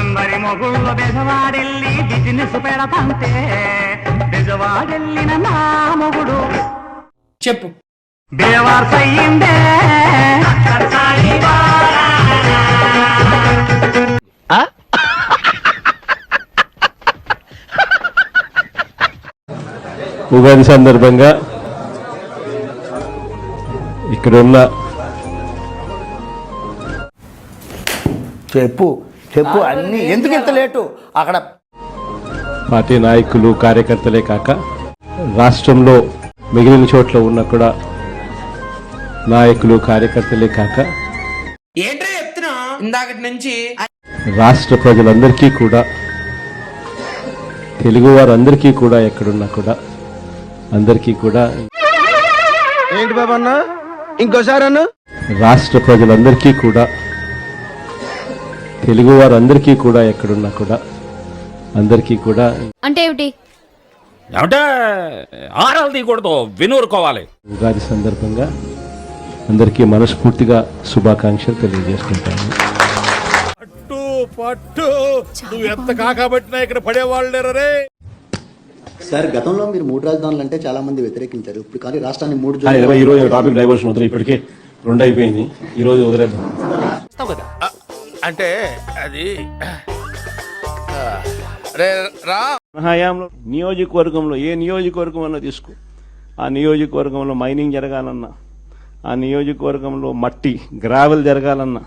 అందరి మొగుళ్ళ బెజవాడెళ్ళి బిజినెస్ పెడతంటే బెజవాడెళ్ళిన నా మొగుడు చెప్పు బేవార్స్ అయ్యిందే. ఉగాది సందర్భంగా ఇక్కడున్న చెప్పు చెప్పు అన్ని ఎందుకు ఇంత లేటు అక్కడ పార్టీ నాయకులు కార్యకర్తలే కాక రాష్ట్రంలో మిగిలిన చోట్ల ఉన్న కూడా నాయకులు కార్యకర్తలే కాక ఏంట్రా చెప్తున్నా ఇందాకటి నుంచి రాష్ట్ర ప్రజలందరికీ కూడా తెలుగు వారందరికీ కూడా ఎక్కడున్నా కూడా అందరికీ కూడా ఏంటి బాబా అన్న ఇంకోసారి అన్న రాష్ట్ర ప్రజలందరికీ కూడా తెలుగు వారందరికీ కూడా ఎక్కడున్నా కూడా అందరికీ కూడా అంటే ఏమిటి అంటే ఆరాలు తీయకూడదు వినూరుకోవాలి. ఉగాది సందర్భంగా అందరికీ మనస్ఫూర్తిగా శుభాకాంక్షలు తెలియజేసుకుంటాను. పట్టు పట్టు నువ్వు ఎంత కాకబట్టినా ఇక్కడ పడేవాళ్ళే. సార్ గతంలో మీరు 3 రాజధానులు అంటే చాలా మంది వ్యతిరేకించారు. ఇప్పుడు కానీ రాష్ట్రాన్ని 3 ఈ రోజు టాపిక్ డైవర్షన్ వదిలే, ఇప్పటికే 2 అయిపోయింది. ఈ రోజు వదిలేద్దాం. అంటే అది హయాంలో నియోజకవర్గంలో ఏ నియోజకవర్గం అన్నా తీసుకో, ఆ నియోజకవర్గంలో మైనింగ్ జరగాలన్నా, ఆ నియోజకవర్గంలో మట్టి గ్రావెల్ జరగాలన్నా,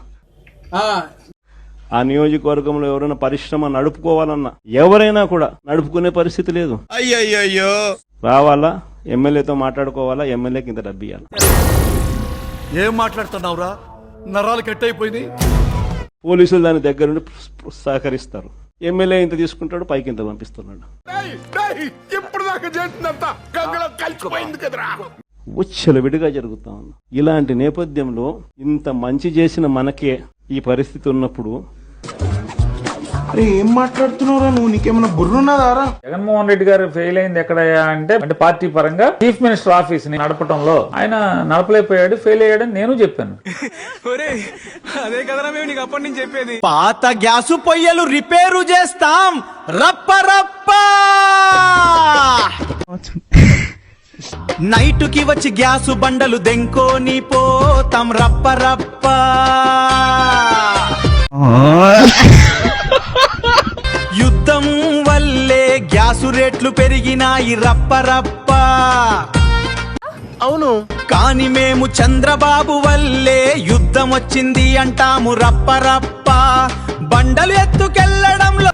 ఆ నియోజకవర్గంలో ఎవరైనా పరిశ్రమ నడుపుకోవాలన్నా ఎవరైనా కూడా నడుపుకునే పరిస్థితి లేదు. అయ్యయ్యో రావాలా, ఎమ్మెల్యేతో మాట్లాడుకోవాలా, ఎమ్మెల్యేకి ఇంత డబ్బు ఇవ్వాలి. ఏం మాట్లాడుతున్నావురా, నరాలు కట్ అయిపోయింది. పోలీసులు దాని దగ్గర నుండి సహకరిస్తారు. ఎమ్మెల్యే ఇంత తీసుకుంటాడు, పైకి ఇంత పంపిస్తున్నాడు. ఇప్పుడు దాకా చేసినంత గంగలో కలిసిపోయింది కదరా. విడిగా జరుగుతా ఉంది. ఇలాంటి నేపథ్యంలో ఇంత మంచి చేసిన మనకే ఈ పరిస్థితి ఉన్నప్పుడు ఏం మాట్లాడుతున్నావురా నువ్వు? నీకేమన్నా బుర్రున్నదారా? జగన్మోహన్ రెడ్డి గారు ఫెయిల్ అయింది ఎక్కడయ్యా అంటే పార్టీ పరంగా చీఫ్ మినిస్టర్ ఆఫీస్ ని నడపడంలో ఆయన నడపలేకపోయాడు, ఫెయిల్ అయ్యాడని నేను చెప్పాను. అదే కదరా మేము నీకు అప్పటి నుంచి చెప్పేది. పాత గ్యాసు పొయ్యలు రిపేరు చేస్తాం రప్ప రప్ప. నైటుకి వచ్చి గ్యాసు బండలు దెంకోని పోతాం రప్ప రప్ప. యుద్ధం వల్లే గ్యాసు రేట్లు పెరిగినాయి రప్ప రప్ప. అవును, కానీ మేము చంద్రబాబు వల్లే యుద్ధం వచ్చింది అంటాము రప్ప రప్ప. బండలు ఎత్తుకెళ్లడంలో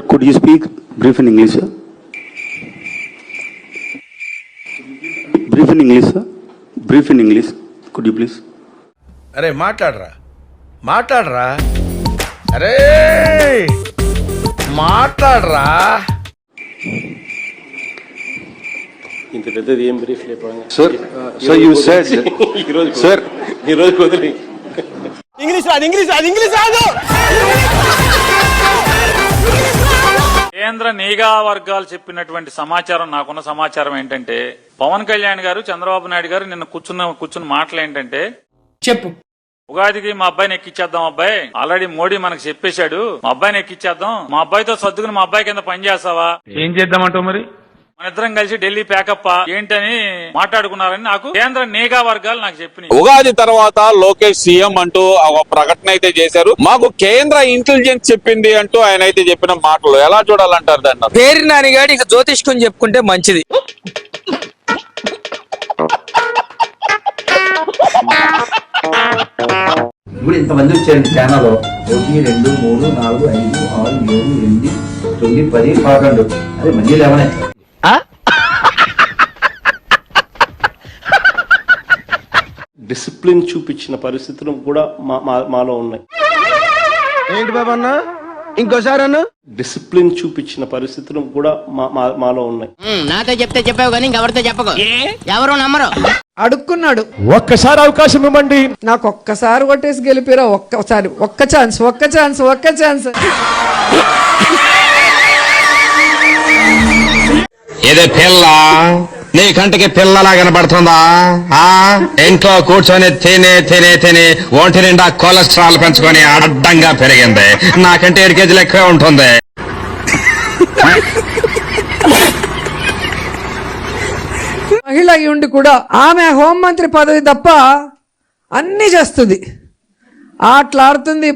Could you speak brief in English, sir? Brief in English, sir. Brief in English. Could you please? అరే మాట్లాడరా మాట్లాడరా, అరే మాట్లాడరా. ఇంత పెద్దది ఏం బ్రీఫ్ లేకపోయింది. Sir, you said, sir. ఈ రోజు వదిలి ఇంగ్లీష్ రాదు, ఇంగ్లీష్ రాదు, ఇంగ్లీష్ రాదు. కేంద్ర నిఘా వర్గాలు చెప్పినటువంటి సమాచారం, నాకున్న సమాచారం ఏంటంటే పవన్ కళ్యాణ్ గారు, చంద్రబాబు నాయుడు గారు నిన్న కూర్చున్న మాటలు ఏంటంటే, చెప్పు ఉగాదికి మా అబ్బాయిని ఎక్కిచ్చేద్దాం, అబ్బాయి ఆల్రెడీ మోడీ మనకు చెప్పేశాడు, మా అబ్బాయిని ఎక్కిచ్చేద్దాం, మా అబ్బాయితో సర్దుకుని మా అబ్బాయి కింద పని చేస్తావా, ఏం చేద్దామంటావు మరి, మన ఇద్దరం కలిసి ఢిల్లీ ప్యాకప్ ఏంటని మాట్లాడుకున్నారని నాకు కేంద్ర నిఘా వర్గాలు నాకు చెప్పినాయి. ఉగాది తర్వాత లోకేష్ సీఎం అంటూ ఒక ప్రకటన అయితే చేశారు. మాకు కేంద్ర ఇంటెలిజెన్స్ చెప్పింది అంటూ ఆయన అయితే చెప్పిన మాటలు ఎలా చూడాలంటారు దాన్ని? పేరు నానిగాడి ఇక జ్యోతిష్కం చెప్పుకుంటే మంచిది. ఇప్పుడు ఇంతమంది వచ్చారు ఛానల్ 1 2 3 4 5 6 7 8 9 10 11. అదే మళ్ళీ 11. డిసిప్లిన్ చూపించిన పరిస్థితులు కూడా మాలో ఉన్నాయి. ఏంటి బాబా అన్న ఇంకోసారి అన్న? డిసిప్లిన్ చూపించిన పరిస్థితులు కూడా మాలో ఉన్నాయి. నాతో చెప్తే చెప్పావు కానీ ఇంకెవరితో చెప్పకు, ఎవరు నమ్మరు. అడుక్కున్నాడు, ఒక్కసారి అవకాశం ఇవ్వండి, నాకు ఒక్కసారి కొట్టేసి గెలిపిరా, ఒక్కసారి, ఒక్క ఛాన్స్, ఒక్క ఛాన్స్, ఒక్క ఛాన్స్. ఏదో పిల్ల నీ కంటికి పిల్లలా కనబడుతుందా? ఇంట్లో కూర్చొని తిని ఒంటి నిండా కొలెస్ట్రాల్ పెంచుకొని అడ్డంగా పెరిగింది. నాకంటే 7 కేజీలు ఎక్కువే ఉంటుంది. మహిళ అయి ఉండి కూడా ఆమె హోంమంత్రి పదవి తప్ప అన్ని చేస్తుంది, ఆటలాడుతుంది.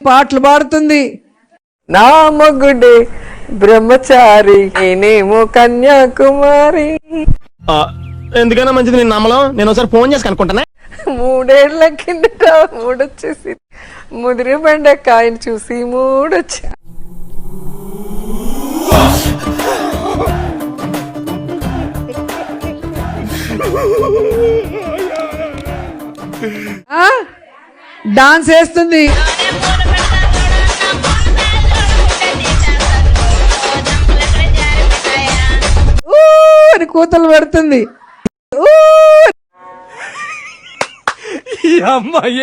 పాటలు పాడుతుంది. నా మగుడే బ్రహ్మచారి నేనేమో కన్యాకుమారి. ఎందుకైనా మంచిది నేను నమ్మలం. నేను ఒకసారి ఫోన్ చేసి కనుక్కుంటానే. 3 ఏళ్ల కిందట మూడొచ్చేసి ముదిరి బెండకాయని చూసి మూడొచ్చా. డాన్స్ వేస్తుంది. అని కూతలు పెడుతుంది.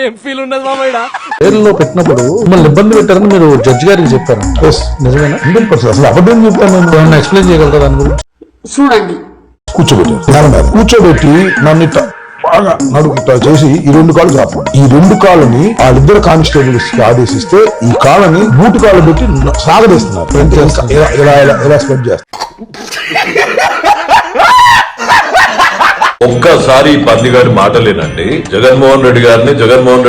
ఏం ఫీల్ ఉండదు మామయ్య. జైల్లో పెట్టినప్పుడు మిమ్మల్ని ఇబ్బంది పెట్టారని మీరు జడ్జి గారికి చెప్పారు. నిజమేనా? 100%. అసలు అబద్ధం చెప్పాను. ఏమన్నా ఎక్స్ప్లెయిన్ చేయగలరా దాని గురించి? చూడండి, కూర్చోబెట్టి నన్ను ఇట్లా బాగా నడుపుతా చేసి ఈ 2 కాళ్ళు చాపు. ఈ 2 కాళ్ళని వాళ్ళిద్దరు కానిస్టేబుల్స్ కి ఆదేశిస్తే ఈ కాళ్ళని బూటు కాళ్ళు పెట్టి సాగదీస్తున్నారు. ఎలా స్ప్రెడ్ చేస్తారు. ఒక్కసారి పందిగారి మాటలేనండి. జగన్మోహన్ రెడ్డి గారిని జగన్మోహన్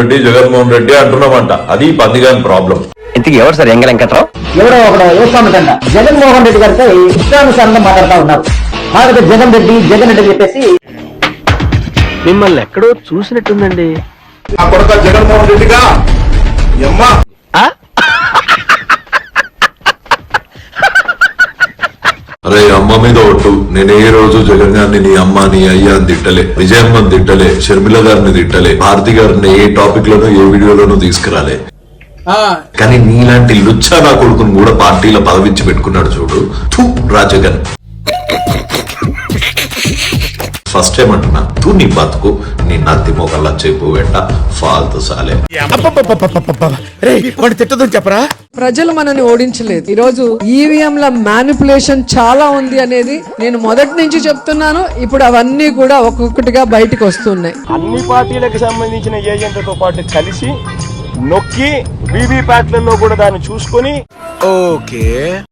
రెడ్డి అంటున్నామంట. అది పందిగారి ప్రాబ్లం. ఇంతకీ ఎవరు సార్ ఎంగ వెంకట్రావు? ఎవరో ఒకడు ఏసామటంట జగన్మోహన్ రెడ్డి గారితో ఇష్టానుసారంగా మాట్లాడుతూ ఉన్నారు. మాకు జగన్ రెడ్డి చెప్పేసి మిమ్మల్ని ఎక్కడో చూసినట్టుందండి. నా కొడుక జగన్మోహన్ రెడ్డిగా అరే అమ్మ మీద ఒట్టు, నేను ఏ రోజు జగన్ గారిని నీ అమ్మ నీ అయ్యా అని తిట్టలే, విజయమ్మని తిట్టలే, షర్మిల గారిని తిట్టలే, భారతి గారిని ఏ టాపిక్ లోనూ ఏ వీడియోలోనూ తీసుకురాలే. కానీ నీలాంటి లుచ్చా నా కొడుకుని కూడా పార్టీలో పదవించి పెట్టుకున్నాడు చూడు. రాజగన్ ఫస్ట్ టైం అంటున్నా, తూ నీ బతుకు నీ నత్తి మొగల్లా చెప్పు వెంట ఫాల్తు సాలే. తిట్టదని చెప్పరా? ప్రజలు మనని ఓడించలేదు. ఈరోజు ఈవీఎంల మ్యానిపులేషన్ చాలా ఉంది అనేది నేను మొదటి నుంచి చెప్తున్నాను. ఇప్పుడు అవన్నీ కూడా ఒక్కొక్కటిగా బయటకు వస్తున్నాయి. అన్ని పార్టీలకు సంబంధించిన ఏజెంట్లతో పాటు కలిసి నొక్కి వీవీప్యాట్లలో కూడా దాన్ని చూసుకొని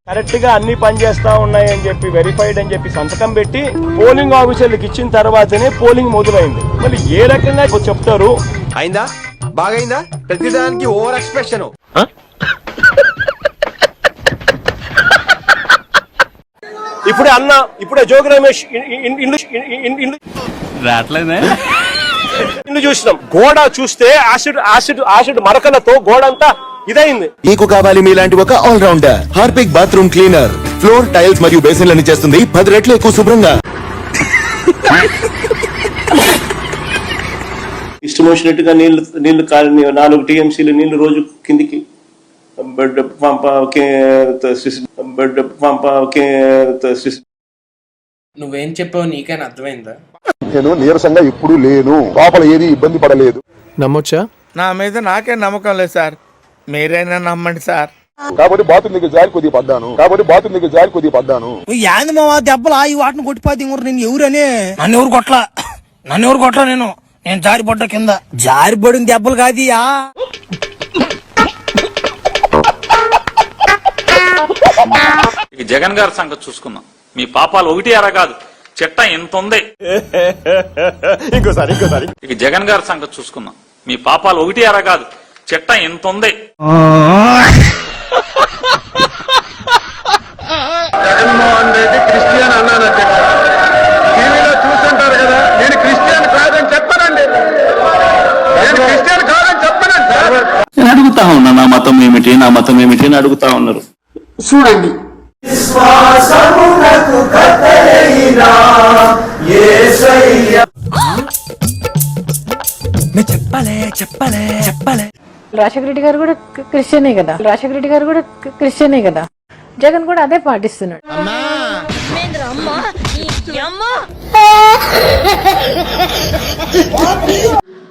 కరెక్ట్ గా అన్ని పనిచేస్తా ఉన్నాయని చెప్పి వెరిఫైడ్ అని చెప్పి సంతకం పెట్టి పోలింగ్ ఆఫీసర్లకు ఇచ్చిన తర్వాతనే పోలింగ్ మొదలైంది. మళ్ళీ ఏ రకంగా చెప్తారు? అయిందా? బాగైందా? ప్రతిదానికి ఓవర్ ఎక్స్ప్రెషన్. ఇప్పుడే జోగి రమేష్ ఇల్లు చూసినాం. గోడ చూస్తే యాసిడ్ మరకలతో గోడ అంతా ఇదైంది. మీకు కావాలి మీలాంటి ఒక all rounder Harpic bathroom cleaner. Floor tiles మరియు బేసిన్లని చేస్తుంది 10 రెట్లు ఎక్కువ శుభ్రంగా. ఇష్టం వచ్చినట్టుగా నీళ్లు 4 టీఎంసీలు నీళ్లు రోజు కిందికి నువ్వేం చెప్పావు నీకైనా అర్థమైందా? నేను నీరసంగా ఎప్పుడు లేను, లోపల ఏది ఇబ్బంది పడలేదు. నమ్మొచ్చా? నా మీద నాకే నమ్మకం లేదు సార్, మీరైనా నమ్మండి సార్. కాబట్టి బాత్రూమ్ దగ్గర జాలి కొద్దిగా పడ్డాను. యాంది మావా దెబ్బలు ఈ వాటిని కొట్టిపోతే నేను ఎవరనే నన్ను ఎవరు కొట్ల నేను జారిపడ్డ కింద జారిపడిన దెబ్బలు కాదియా. జగన్ గారి సంగతి చూసుకున్నాం. మీ పాపాలు 1 అర కాదు, చెట్ట ఇంత ఉంది. ఇంకోసారి ఇక జగన్ గారి సంగతి చూసుకున్నాం. మీ పాపాలు 1 అర కాదు, చెట్ట ఇంత ఉంది. జగన్మోహన్ రెడ్డి క్రిస్టియన్ అన్నాను టీవీలో చూస్తుంటారు కదా. నేను క్రిస్టియన్ కాదని చెప్పనండి, సార్. నేను అడుగుతా ఉన్నా నా మతం ఏమిటి అని అడుగుతా ఉన్నారు. చూడండి, రాజశేఖర రెడ్డి గారు కూడా క్రిస్టియనే కదా. జగన్ కూడా అదే పాటిస్తున్నాడు.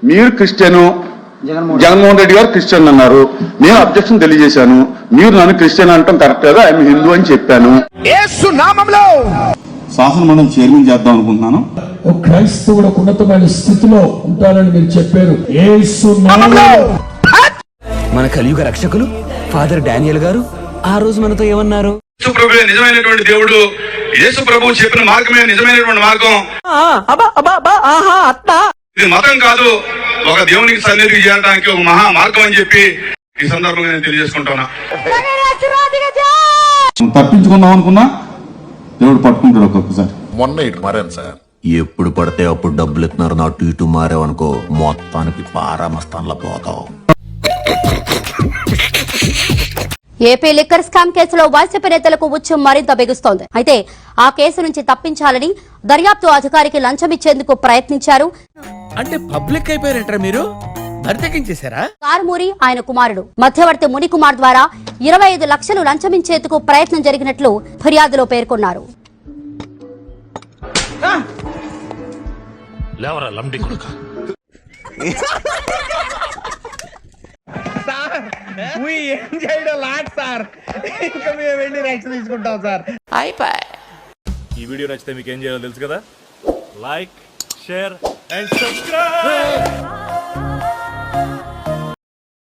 మీరు క్రిస్టియను, జగన్మోహన్ రెడ్డి గారు క్రిస్టియన్ అన్నారు, నేను అబ్జెక్షన్ తెలియజేశాను. మీరు నన్ను క్రిస్టియన్ అనటం కరెక్ట్ కదా, ఐఎమ్ హిందూ అని చెప్పాను. శాసన మండలి చైర్మన్ చేద్దాం అనుకుంటున్నాను. ఒక క్రైస్తవుడు ఒక ఉన్నతమైన స్థితిలో ఉంటారని మీరు చెప్పారు. మన కలియుగ రక్షకులు ఫాదర్ డానియల్ గారు ఆ రోజు మనతో ఏమన్నారు? యేసు ప్రభువే నిజమైనటువంటి దేవుడు, యేసు ప్రభువు చెప్పిన మార్గమే నిజమైనటువంటి మార్గం. ఇది మతం కాదు, ఒక దేవునికి సన్నిధికి చేరడానికి ఒక మహా మార్గం అని చెప్పి ఈ సందర్భంగా నేను తెలియజేసుకుంటున్నా. తప్పించుకుందాం అనుకున్నా దేవుడు పట్టుకుంటాడు ఒక్కొక్కసారి. మొన్న ఇటు మారాను సార్. ఎప్పుడు పడితే అప్పుడు డబ్బులు ఇస్తున్నారు, అటు ఇటు మారేవనుకో మొత్తానికి పారామస్తాన్లో పోతావు. ఏపీ లిక్కర్ స్కామ్ కేసులో వైసీపీ నేతలకు ఉచ్చం మరింత బిగుస్తోంది. అయితే ఆ కేసు నుంచి తప్పించాలని దర్యాప్తు అధికారికి లంచం ఇచ్చేందుకు ప్రయత్నించారు. అంటే పబ్లిక్ అయిపోయారంటారా మీరు? బరితెగించేశారా? కారుమూరి ఆయన కుమారుడు మధ్యవర్తి మునికుమార్ ద్వారా 25 లక్షలు లంచమించేందుకు ప్రయత్నం జరిగినట్లు ఫిర్యాదులో పేర్కొన్నారు. ఈ వీడియో నచ్చితే మీకు ఏం చేయాలో తెలుసు కదా, లైక్, షేర్ అండ్ సబ్స్క్రైబ్.